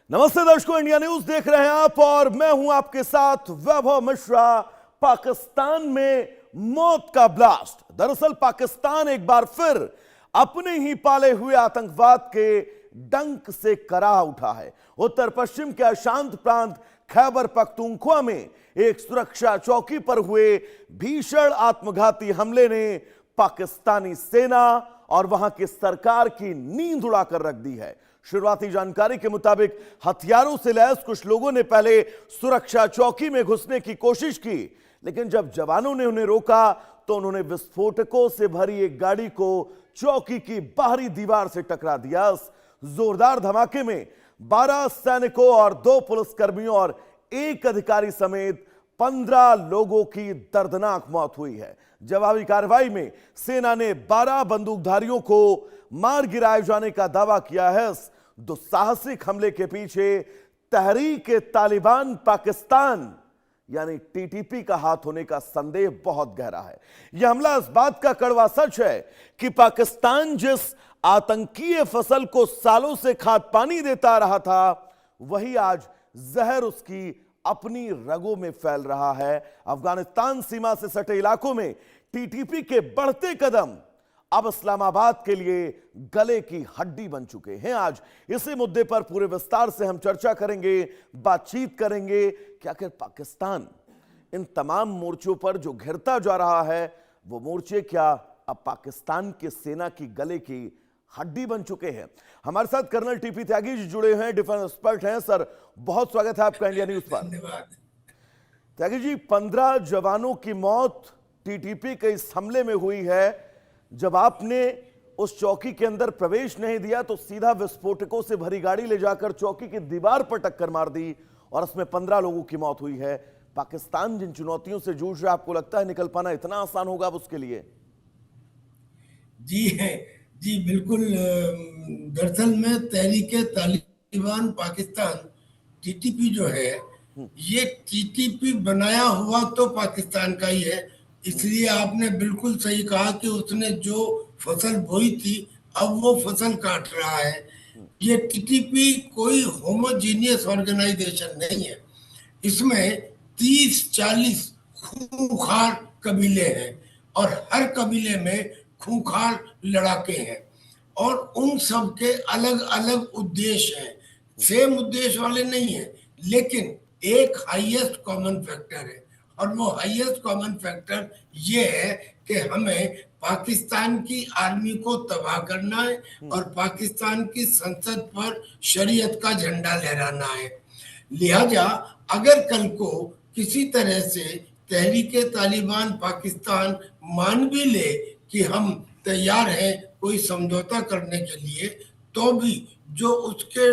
नमस्ते दर्शकों, India news देख रहे हैं आप और मैं हूं आपके साथ वैभव मिश्रा। पाकिस्तान में मौत का ब्लास्ट। दरअसल पाकिस्तान एक बार फिर अपने ही पाले हुए आतंकवाद के डंक से कराह उठा है। उत्तर पश्चिम के अशांत प्रांत खैबर पख्तूनख्वा में एक सुरक्षा चौकी पर हुए भीषण आत्मघाती हमले ने पाकिस्तानी सेना और वहां की सरकार की नींद उड़ाकर रख दी है। शुरुआती जानकारी के मुताबिक हथियारों से लैस कुछ लोगों ने पहले सुरक्षा चौकी में घुसने की कोशिश की, लेकिन जब जवानों ने उन्हें रोका तो उन्होंने विस्फोटकों से भरी एक गाड़ी को चौकी की बाहरी दीवार से टकरा दिया। इस जोरदार धमाके में 12 सैनिकों और 2 पुलिसकर्मियों और 1 अधिकारी समेत 15 लोगों की दर्दनाक मौत हुई है। जवाबी कार्रवाई में सेना ने 12 बंदूकधारियों को मार गिराए जाने का दावा किया है। इस दुस्साहसिक हमले के पीछे तहरीक-ए-तालिबान पाकिस्तान यानी टीटीपी का हाथ होने का संदेह बहुत गहरा है। यह हमला इस बात का कड़वा सच है कि पाकिस्तान जिस आतंकीय फसल को सालों से खाद पानी देता रहा था, वही आज जहर उसकी अपनी रगों में फैल रहा है। अफगानिस्तान सीमा से सटे इलाकों में टीटीपी के बढ़ते कदम अब इस्लामाबाद के लिए गले की हड्डी बन चुके हैं। आज इसी मुद्दे पर पूरे विस्तार से हम चर्चा करेंगे, बातचीत करेंगे कि आखिर पाकिस्तान इन तमाम मोर्चों पर जो घिरता जा रहा है, वो मोर्चे क्या अब पाकिस्तान के सेना की गले की हड्डी बन चुके हैं। हमारे साथ कर्नल टीपी त्यागी जी जुड़े हैं, डिफेंस एक्सपर्ट हैं। सर, बहुत स्वागत है आपका इंडिया न्यूज पर। धन्यवाद। त्यागी जी, 15 जवानों की मौत टीटीपी के इस हमले में हुई है। जब आपने उस चौकी के अंदर प्रवेश नहीं दिया तो सीधा विस्फोटकों से भरी गाड़ी ले जाकर चौकी की दीवार पर टक्कर मार दी और उसमें 15 लोगों की मौत हुई है। पाकिस्तान जिन चुनौतियों से जूझ रहा है, आपको लगता है निकल पाना इतना आसान होगा अब उसके लिए? जी बिल्कुल। दरअसल में तहरीक-ए-तालिबान पाकिस्तान टीटीपी जो है, ये टीटीपी बनाया हुआ तो पाकिस्तान का ही है। इसलिए आपने बिल्कुल सही कहा कि उसने जो फसल बोई थी अब वो फसल काट रहा है। ये टीटीपी कोई होमोजीनियस ऑर्गेनाइजेशन नहीं है। इसमें 30-40 खूंखार कबीले हैं और हर कबीले में खूंखार लड़ाके हैं और उन सब के अलग अलग उद्देश्य हैं। सेम उद्देश्य वाले नहीं है, लेकिन एक हाईएस्ट कॉमन फैक्टर है और वो हाईएस्ट कॉमन फैक्टर ये है कि हमें पाकिस्तान की आर्मी को तबाह करना है और पाकिस्तान की संसद पर शरीयत का झंडा लहराना है। लिहाजा अगर कल को किसी तरह से तहरीक-ए-तालिबान पाकिस्तान मान भी ले कि हम तैयार हैं कोई समझौता करने के लिए, तो भी जो उसके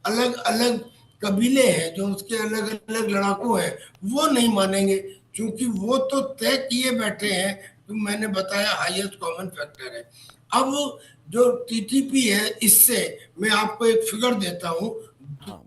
अलग अलग कबीले हैं, जो उसके अलग अलग लड़ाकू हैं, वो नहीं मानेंगे, क्योंकि वो तो तय किए बैठे हैं। तो मैंने बताया हाईएस्ट कॉमन फैक्टर है। अब जो टीटीपी है, इससे मैं आपको एक फिगर देता हूँ।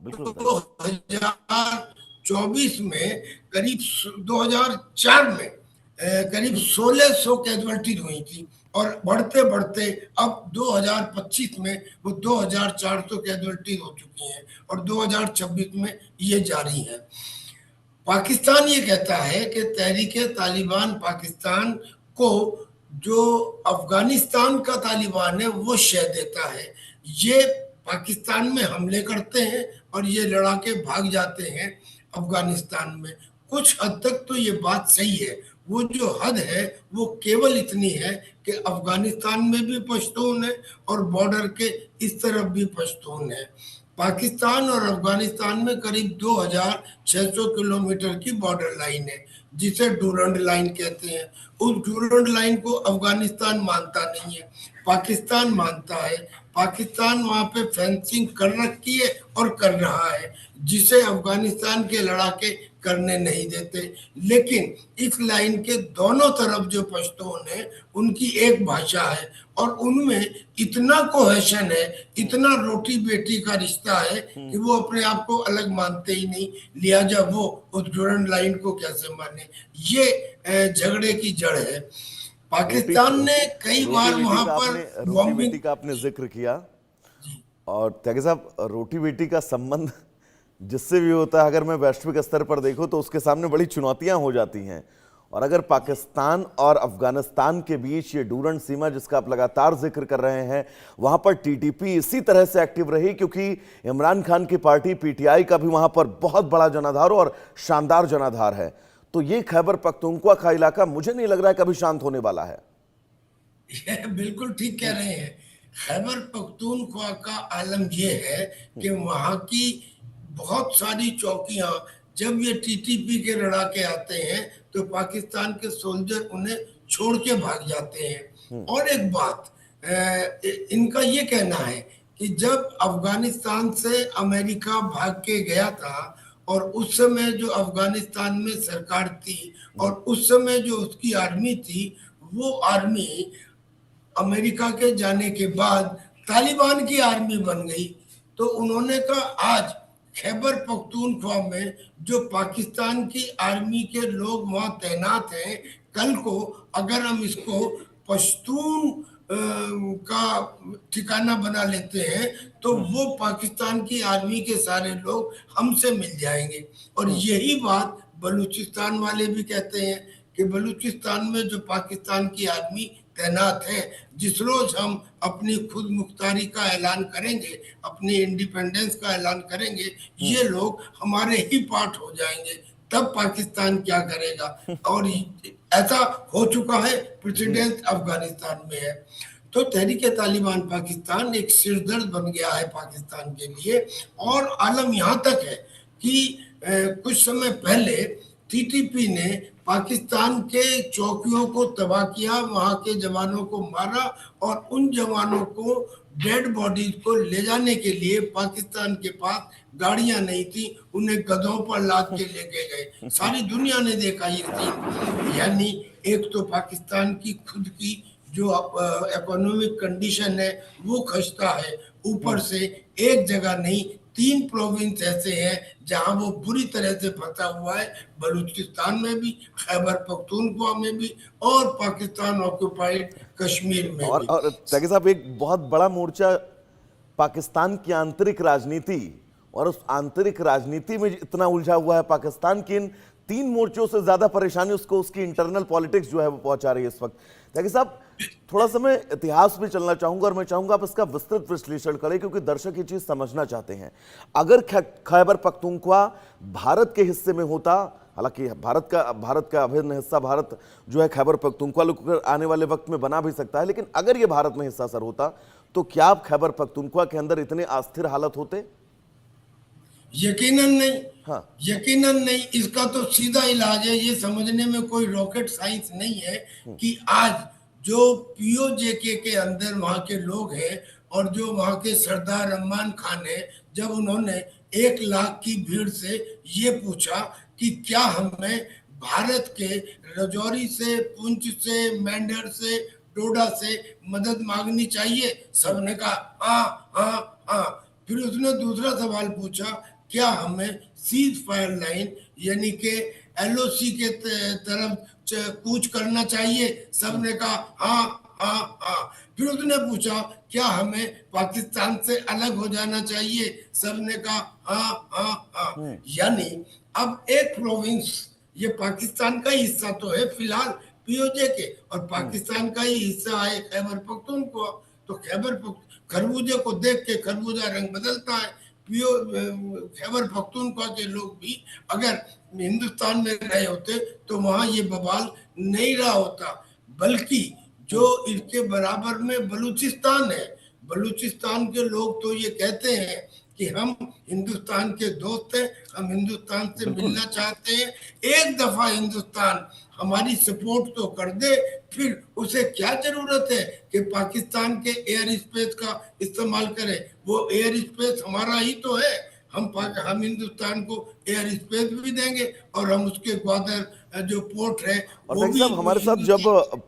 2024 में करीब 2004 में करीब 1600 कैजुअल्टी हुई थी और बढ़ते बढ़ते अब 2025 में वो 2400 कैजुअल्टी हो चुकी हैं और 2026 में ये जारी है। पाकिस्तान ये कहता है कि तहरीक-ए-तालिबान पाकिस्तान को जो अफगानिस्तान का तालिबान है वो शह देता है। ये पाकिस्तान में हमले करते हैं और ये लड़ाके भाग जाते हैं अफगानिस्तान में। कुछ हद तक तो ये बात सही है। वो जो हद है वो केवल इतनी है कि अफगानिस्तान में भी पश्तून है और बॉर्डर के इस तरफ भी पश्तून है। पाकिस्तान और अफगानिस्तान में करीब 2600 किलोमीटर की बॉर्डर लाइन है, जिसे डूरंड लाइन कहते हैं। उस डूरंड लाइन को अफगानिस्तान मानता नहीं है, पाकिस्तान मानता है। पाकिस्तान वहां पे फेंसिंग कर रखी है और कर रहा है, जिसे अफगानिस्तान के लड़ाके करने नहीं देते। लेकिन इस लाइन के दोनों तरफ जो पश्तून है, उनकी एक भाषा है और उनमें इतना कोहेशन है, इतना रोटी बेटी का रिश्ता है कि वो अपने आप को अलग मानते ही नहीं। लिहाजा वो उस डूरंड लाइन को कैसे माने, ये झगड़े की जड़ है। पाकिस्तान ने कई बार वहां पर रोटी बेटी का आपने जिक्र किया और त्यागी साहब, रोटी बेटी का संबंध जिससे भी होता है, अगर मैं वैश्विक स्तर पर देखूं तो उसके सामने बड़ी चुनौतियां हो जाती हैं। और अगर पाकिस्तान और अफगानिस्तान के बीच ये डूरंड सीमा जिसका आप लगातार जिक्र कर रहे हैं, वहां पर टीटीपी इसी तरह से एक्टिव रही क्योंकि इमरान खान की पार्टी पीटीआई का भी वहां पर बहुत बड़ा जनाधार और शानदार जनाधार है, तो ये खैबर पख्तूनख्वा का इलाका मुझे नहीं लग रहा है कभी शांत होने वाला है। ये बिल्कुल ठीक कह रहे हैं। खैबर पख्तूनख्वा का आलम यह है कि वहाँ की बहुत सारी चौकियां, जब ये टीटीपी के लड़ाके आते हैं तो पाकिस्तान के सोल्जर उन्हें छोड़ के भाग जाते हैं। और एक बात, इनका ये कहना है कि जब अफगानिस्तान से अमेरिका भाग के गया था और उस समय जो अफगानिस्तान में सरकार थी और उस समय जो उसकी आर्मी थी, वो आर्मी अमेरिका के जाने के बाद तालिबान की आर्मी बन गई। तो उन्होंने कहा आज खैबर पख्तूनख्वा में जो पाकिस्तान की आर्मी के लोग वहां तैनात हैं, कल को अगर हम इसको पश्तून का ठिकाना बना लेते हैं तो वो पाकिस्तान की आर्मी के सारे लोग हमसे मिल जाएंगे। और यही बात बलूचिस्तान वाले भी कहते हैं कि बलूचिस्तान में जो पाकिस्तान की आर्मी तैनात है, जिस रोज हम अपनी खुद मुख्तारी का ऐलान करेंगे, अपनी इंडिपेंडेंस का ऐलान करेंगे, ये लोग हमारे ही पार्ट हो जाएंगे, तब पाकिस्तान क्या करेगा। और ऐसा हो चुका है, प्रेसिडेंट अफगानिस्तान में है। तो तहरीके तालिबान पाकिस्तान एक सिरदर्द बन गया है पाकिस्तान के लिए। और आलम यहाँ तक है कि कुछ समय पहले टीटीपी ने पाकिस्तान के चौकियों को तबाह किया, वहां के जवानों को मारा और उन जवानों को डेड बॉडीज को ले जाने के लिए पाकिस्तान के पास गाड़ियां नहीं थी, उन्हें गधों पर लाद के लेके गए। सारी दुनिया ने देखा ये सीन। यानी एक तो पाकिस्तान की खुद की जो इकोनॉमिक कंडीशन है वो खस्ता है, ऊपर से एक जगह नहीं 3 प्रोविंस ऐसे हैं जहां वो बुरी तरह से फंसा हुआ है, बलूचिस्तान में भी, खैबर पख्तूनख्वा में भी और पाकिस्तान ऑक्युपाइड कश्मीर में और भी। त्यागी साहब, एक बहुत बड़ा मोर्चा पाकिस्तान की आंतरिक राजनीति, और उस आंतरिक राजनीति में इतना उलझा हुआ है पाकिस्तान की इन 3 मोर्चों से ज्यादा परेशानी उसको उसकी इंटरनल पॉलिटिक्स जो है वो पहुंचा रही है इस वक्त। त्यागी साहब, थोड़ा सा मैं इतिहास में चलना चाहूंगा और मैं चाहूंगा आप इसका विस्तृत विश्लेषण करें क्योंकि दर्शक ये चीज समझना चाहते हैं। अगर खैबर पख्तूनख्वा भारत के हिस्से में होता, हालांकि भारत का अभिन्न हिस्सा भारत जो है खैबर पख्तूनख्वा आने वाले वक्त में बना भी सकता है, लेकिन अगर ये भारत में हिस्सा सर होता तो क्या आप खैबर पख्तूनख्वा के अंदर इतने अस्थिर हालत होते? यकीनन नहीं। हाँ, यकीनन नहीं। इसका तो सीधा इलाज है, ये समझने में कोई रॉकेट साइंस नहीं है कि आज जो पीओजेके के अंदर वहां के लोग हैं और जो वहां के सरदार अम्मान खान है, जब उन्होंने 1 लाख की भीड़ से ये पूछा कि क्या हमें भारत के रजौरी से, पुंछ से, मेंढर से, डोडा से मदद मांगनी चाहिए, सबने कहा हाँ हाँ हाँ। फिर उसने दूसरा सवाल पूछा, क्या हमें सीज फायर लाइन यानी कि एलओसी के तरफ कूच करना चाहिए, सबने कहा हाँ हाँ हाँ। फिर उसने पूछा क्या हमें पाकिस्तान से अलग हो जाना चाहिए, सबने कहा हाँ हाँ हाँ। यानी अब एक प्रोविंस, ये पाकिस्तान का हिस्सा तो है फिलहाल पीओजे के, और पाकिस्तान का ही हिस्सा है खैबर पख्तूनख्वा। तो खरबूजे को देख के खरबूजा रंग बदलता है। खैबर पख्तूनख्वा के लोग भी अगर हिंदुस्तान में रहे होते तो वहां ये बवाल नहीं रहा होता, बल्कि जो इसके बराबर में बलूचिस्तान है, बलूचिस्तान के लोग तो ये कहते हैं कि हम हिंदुस्तान के दोस्त हैं, हम हिंदुस्तान से मिलना चाहते हैं, एक दफा हिंदुस्तान हमारी सपोर्ट तो कर दे, फिर उसे क्या जरूरत है कि पाकिस्तान के एयर स्पेस का इस्तेमाल करे, वो एयर स्पेस हमारा ही तो है। हम हिंदुस्तान को एयर स्पेस भी देंगे और हम उसके ग्वादर जो पोर्ट है और वो भी। साहब, हमारे साथ जब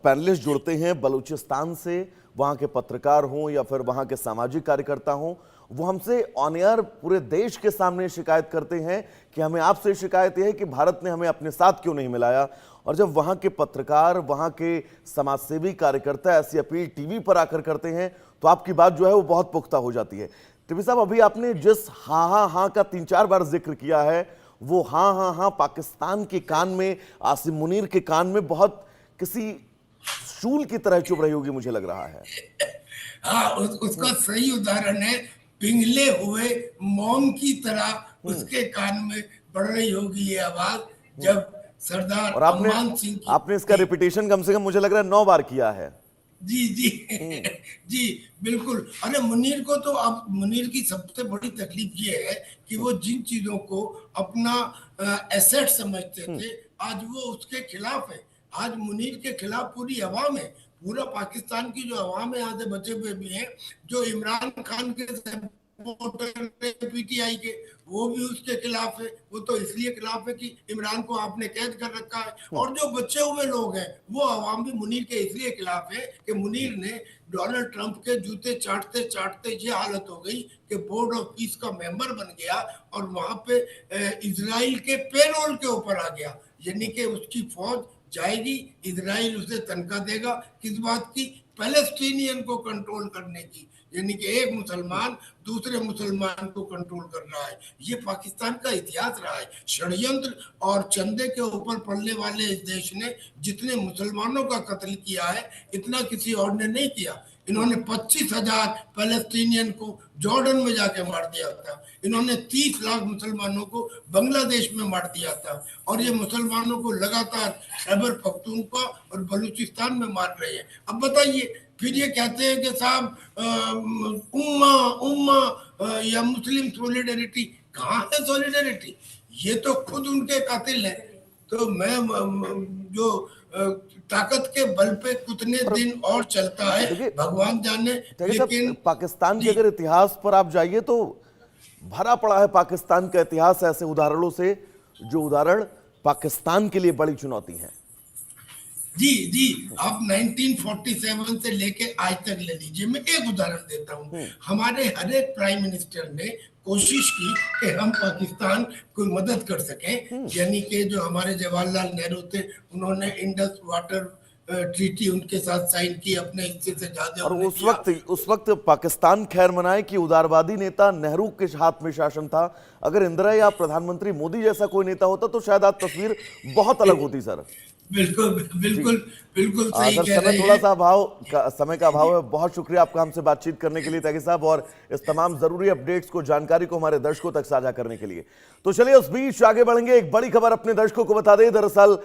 पैनलिस्ट जुड़ते हैं बलूचिस्तान से, वहां के पत्रकार हों या फिर वहां के सामाजिक कार्यकर्ता हों, वो हमसे ऑन एयर पूरे देश के सामने शिकायत करते हैं कि हमें आपसे शिकायत यह है कि भारत ने हमें अपने साथ क्यों नहीं मिलाया। और जब वहां के पत्रकार, वहां के समाजसेवी कार्यकर्ता ऐसी अपील टीवी पर आकर करते हैं तो आपकी बात जो है वो बहुत पुख्ता हो जाती है। टिब्बी साहब, अभी आपने जिस हाँ हाँ हाँ का 3-4 बार जिक्र किया है, वो हाँ हाँ हाँ पाकिस्तान के कान में, आसिम मुनीर के कान में बहुत किसी शूल की तरह चुभ रही होगी, मुझे लग रहा है। हाँ, उसका सही उदाहरण है, पिघले हुए मोम की तरह उसके कान में पड़ रही होगी ये आवाज, जब सरदार और आपने अम्मान सिंह की आपने इसका रिपीटेशन कम से कम मुझे लग रहा है 9 बार किया है। जी जी जी बिल्कुल। अरे मुनीर को तो, अब मुनीर की सबसे बड़ी तकलीफ ये है कि वो जिन चीजों को अपना एसेट समझते थे, आज वो उसके खिलाफ है। आज मुनीर के खिलाफ पूरी अवाम है, पूरा पाकिस्तान की जो अवाम है यहाँ से बचे हुए भी हैं, जो इमरान खान के पीटीआई के, वो भी उसके खिलाफ है। वो तो इसलिए खिलाफ है कि इमरान को आपने कैद कर रखा है, और जो बचे हुए लोग हैं वो अवाम भी मुनीर के इसलिए खिलाफ है कि मुनीर ने डोनाल्ड ट्रंप के जूते चाटते चाटते ये हालत हो गई कि बोर्ड ऑफ पीस का मेंबर बन गया और वहां पे इजराइल के पेरोल के ऊपर आ गया। यानी कि उसकी फौज जाएगी, इजराइल उसे तनख्वाह देगा, किस बात की? पैलेस्टीनियन को कंट्रोल करने की। यानी कि एक मुसलमान दूसरे मुसलमान को कंट्रोल कर रहा है। ये पाकिस्तान का इतिहास रहा है। षड्यंत्र और चंदे के ऊपर पड़ने वाले इस देश ने जितने मुसलमानों का कत्ल किया है, इतना किसी और ने नहीं किया। इन्होंने 25,000 पैलेस्टीनियन को जॉर्डन में जाके मार दिया था। इन्होंने 30 लाख मुसलमानों को बांग्लादेश में मार दिया था, और ये मुसलमानों को लगातार खैबर पख्तूनख्वा और बलूचिस्तान में मार रहे हैं। अब बताइए, फिर ये कहते हैं कि साहब उम्मा उम्मा या मुस्लिम सॉलिडरिटी। कहाँ है सॉलिडरिटी? ये तो खुद उनके कातिल है। तो मैं जो ताकत के बल पे कितने दिन और चलता है भगवान जाने। लेकिन पाकिस्तान के अगर इतिहास पर आप जाइए तो भरा पड़ा है पाकिस्तान का इतिहास ऐसे उदाहरणों से, जो उदाहरण पाकिस्तान के लिए बड़ी चुनौती है। जी जी, आप 1947 से लेके आज तक ले लीजिए। मैं एक उदाहरण देता हूँ, हमारे हर एक प्राइम मिनिस्टर ने कोशिश की कि हम पाकिस्तान को मदद कर सकें। यानी कि जो हमारे जवाहरलाल नेहरू थे, उन्होंने इंडस वाटर ट्रीटी उनके साथ साइन की, अपने हिस्से से ज्यादा। और उस वक्त पाकिस्तान खैर मनाए कि उदारवादी नेता नेहरू के हाथ में शासन था। अगर इंदिरा या प्रधानमंत्री मोदी जैसा कोई नेता होता तो शायद आज तस्वीर बहुत अलग होती सर। बिल्कुल बिल्कुल बिल्कुल सही कह रहे हैं। थोड़ा सा समय का अभाव है। बहुत शुक्रिया आपका हमसे बातचीत करने के लिए त्यागी साहब, और इस तमाम जरूरी अपडेट्स को, जानकारी को हमारे दर्शकों तक साझा करने के लिए। तो चलिए उस बीच आगे बढ़ेंगे। एक बड़ी खबर अपने दर्शकों को बता दें। दरअसल